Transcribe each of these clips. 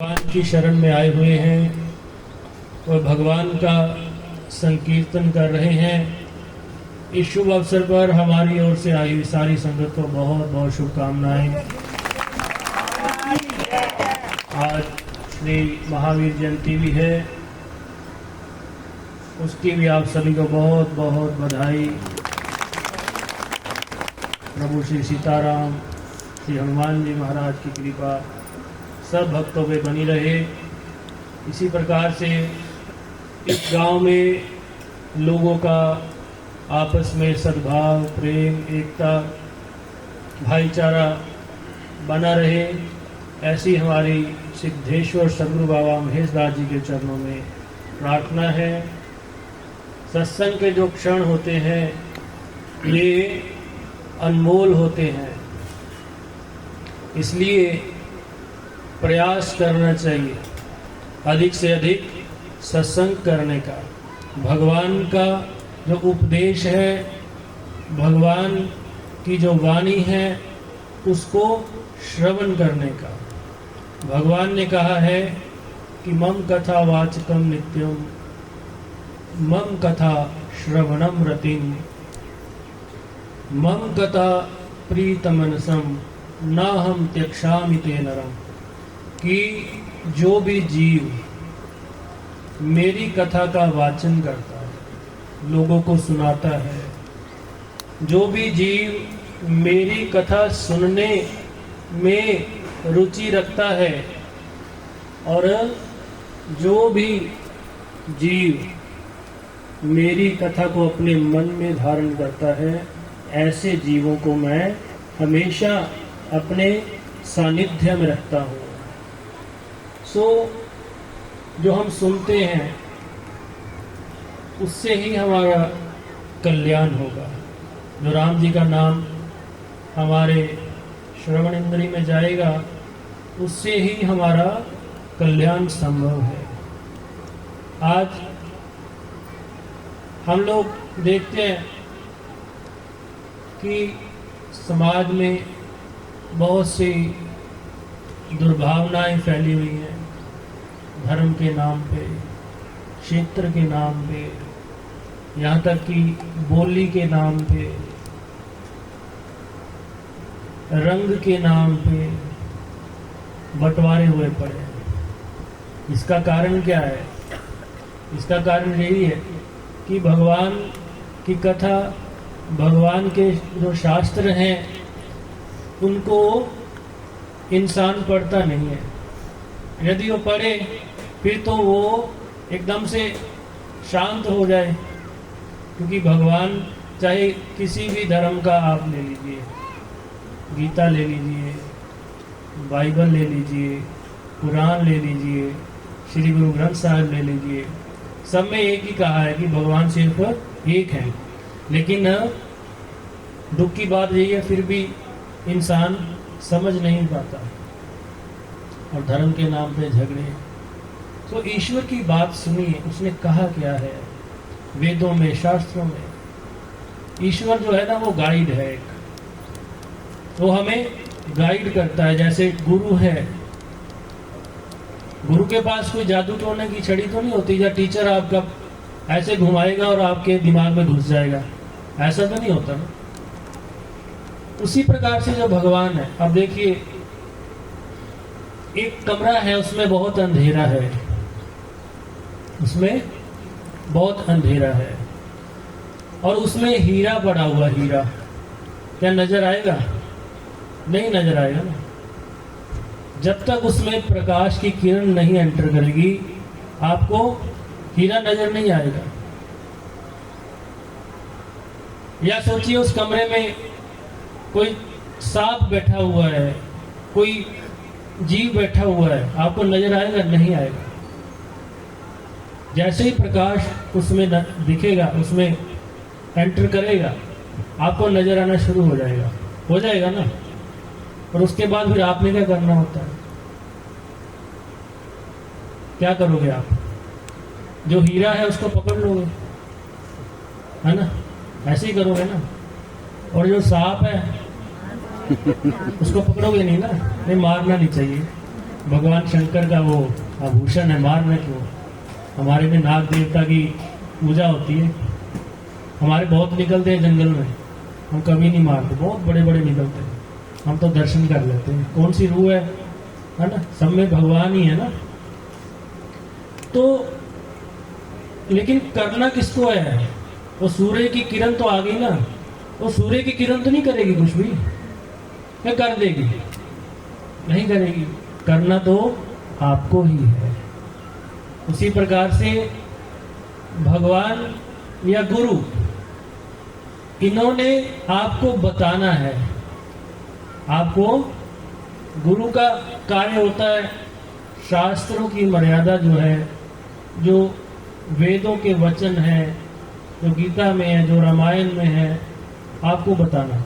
भगवान की शरण में आए हुए हैं और भगवान का संकीर्तन कर रहे हैं। इस शुभ अवसर पर हमारी ओर से आई सारी संगत को बहुत बहुत शुभकामनाएं। आज श्री महावीर जयंती भी है, उसकी भी आप सभी को बहुत बहुत बधाई। प्रभु श्री सीताराम, श्री हनुमान जी महाराज की कृपा सब भक्तों पे बनी रहे। इसी प्रकार से इस गांव में लोगों का आपस में सद्भाव, प्रेम, एकता, भाईचारा बना रहे, ऐसी हमारी सिद्धेश्वर सद्गुरु बाबा महेश दास जी के चरणों में प्रार्थना है। सत्संग के जो क्षण होते हैं ये अनमोल होते हैं, इसलिए प्रयास करना चाहिए अधिक से अधिक सत्संग करने का। भगवान का जो उपदेश है, भगवान की जो वाणी है, उसको श्रवण करने का। भगवान ने कहा है कि मम कथा वाचकम नित्यम, मम कथा श्रवणम रतिम, मम कथा प्रीतमनसम ना हम त्यक्षामि ते नरम। कि जो भी जीव मेरी कथा का वाचन करता है, लोगों को सुनाता है, जो भी जीव मेरी कथा सुनने में रुचि रखता है, और जो भी जीव मेरी कथा को अपने मन में धारण करता है, ऐसे जीवों को मैं हमेशा अपने सानिध्य में रखता हूँ। जो हम सुनते हैं उससे ही हमारा कल्याण होगा। जो राम जी का नाम हमारे श्रवण इंद्री में जाएगा, उससे ही हमारा कल्याण संभव है। आज हम लोग देखते हैं कि समाज में बहुत सी दुर्भावनाएं फैली हुई हैं, धर्म के नाम पे, क्षेत्र के नाम पे, यहाँ तक कि बोली के नाम पे, रंग के नाम पे बंटवारे हुए पड़े हैं। इसका कारण क्या है? इसका कारण यही है कि भगवान की कथा, भगवान के जो शास्त्र हैं, उनको इंसान पढ़ता नहीं है। यदि वो पढ़े फिर तो वो एकदम से शांत हो जाए, क्योंकि भगवान चाहे किसी भी धर्म का आप ले लीजिए, गीता ले लीजिए, बाइबल ले लीजिए, कुरान ले लीजिए, श्री गुरु ग्रंथ साहिब ले लीजिए, सब में एक ही कहा है कि भगवान सिर्फ एक है। लेकिन दुख की बात यही है, फिर भी इंसान समझ नहीं पाता और धर्म के नाम पे झगड़े। तो ईश्वर की बात सुनिए, उसने कहा क्या है वेदों में, शास्त्रों में। ईश्वर जो है ना, वो गाइड है एक, वो हमें गाइड करता है। जैसे गुरु है, गुरु के पास कोई जादू टोने की छड़ी तो नहीं होती, या टीचर आपका ऐसे घुमाएगा और आपके दिमाग में घुस जाएगा, ऐसा तो नहीं होता ना। उसी प्रकार से जो भगवान है, अब देखिए एक कमरा है, उसमें बहुत अंधेरा है, उसमें बहुत अंधेरा है, और उसमें हीरा पड़ा हुआ, हीरा क्या नजर आएगा? नहीं नजर आएगा ना। जब तक उसमें प्रकाश की किरण नहीं एंटर करेगी, आपको हीरा नजर नहीं आएगा। या सोचिए उस कमरे में कोई सांप बैठा हुआ है, कोई जीव बैठा हुआ है, आपको नजर आएगा? नहीं आएगा। जैसे ही प्रकाश उसमें दिखेगा, उसमें एंटर करेगा, आपको नजर आना शुरू हो जाएगा ना। और उसके बाद फिर आपने क्या करना होता है? क्या करोगे आप? जो हीरा है उसको पकड़ लोगे, है ना? ऐसे ही करोगे ना। और जो सांप है उसको पकड़ोगे नहीं ना, नहीं, मारना नहीं चाहिए। भगवान शंकर का वो आभूषण है, मारना क्यों? हमारे में नाग देवता की पूजा होती है, हमारे बहुत निकलते हैं जंगल में, हम कभी नहीं मारते, बहुत बड़े बड़े निकलते हैं, हम तो दर्शन कर लेते हैं। कौन सी रूह है ना? सब में भगवान ही है ना। तो लेकिन करना किसको है? वो सूर्य की किरण तो आ गई ना, वो सूर्य की किरण तो नहीं करेगी कुछ भी, क्या कर देगी? नहीं करेगी। करना तो आपको ही है। उसी प्रकार से भगवान या गुरु, इन्होंने आपको बताना है। आपको गुरु का कार्य होता है शास्त्रों की मर्यादा जो है, जो वेदों के वचन है, जो गीता में है, जो रामायण में है, आपको बताना।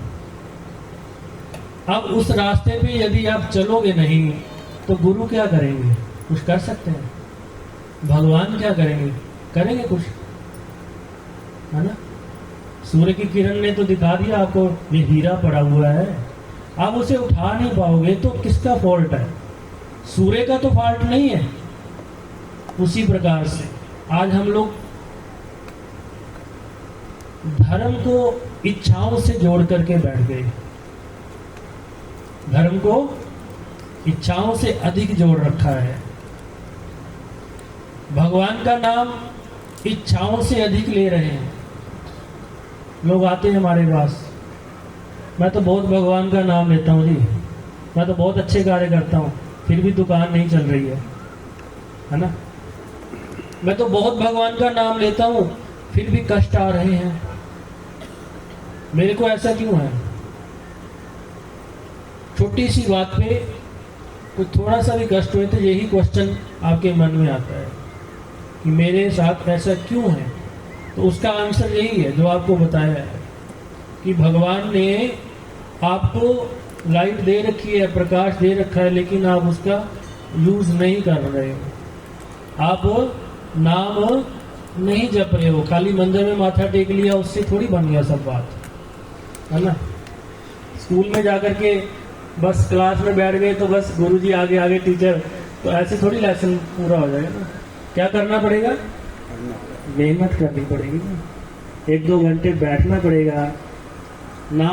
अब उस रास्ते पे यदि आप चलोगे नहीं तो गुरु क्या करेंगे? कुछ कर सकते हैं? भगवान क्या करेंगे? करेंगे कुछ, है ना? सूर्य की किरण ने तो दिखा दिया आपको, ये हीरा पड़ा हुआ है, आप उसे उठा नहीं पाओगे तो किसका फॉल्ट है? सूर्य का तो फॉल्ट नहीं है। उसी प्रकार से आज हम लोग धर्म को इच्छाओं से जोड़ करके बैठ गए, धर्म को इच्छाओं से अधिक जोड़ रखा है। भगवान का नाम इच्छाओं से अधिक ले रहे हैं। लोग आते हैं हमारे पास, मैं तो बहुत भगवान का नाम लेता हूँ जी, मैं तो बहुत अच्छे कार्य करता हूँ, फिर भी दुकान नहीं चल रही है ना? मैं तो बहुत भगवान का नाम लेता हूँ, फिर भी कष्ट आ रहे हैं, मेरे को ऐसा क्यों है? छोटी सी बात पे कुछ थोड़ा सा भी कष्ट हुए तो यही क्वेश्चन आपके मन में आता है कि मेरे साथ ऐसा क्यों है। तो उसका आंसर यही है जो आपको बताया है कि भगवान ने आपको लाइट दे रखी है, प्रकाश दे रखा है, लेकिन आप उसका यूज नहीं कर रहे हो। आप नाम नहीं जप रहे हो, खाली मंदिर में माथा टेक लिया, उससे थोड़ी बन गया सब बात, है ना? स्कूल में जाकर के बस क्लास में बैठ गए तो बस गुरुजी आगे आगे टीचर, तो ऐसे थोड़ी लेसन पूरा हो जाएगा ना। क्या करना पड़ेगा? मेहनत करनी पड़ेगी, 1-2 घंटे बैठना पड़ेगा, नाम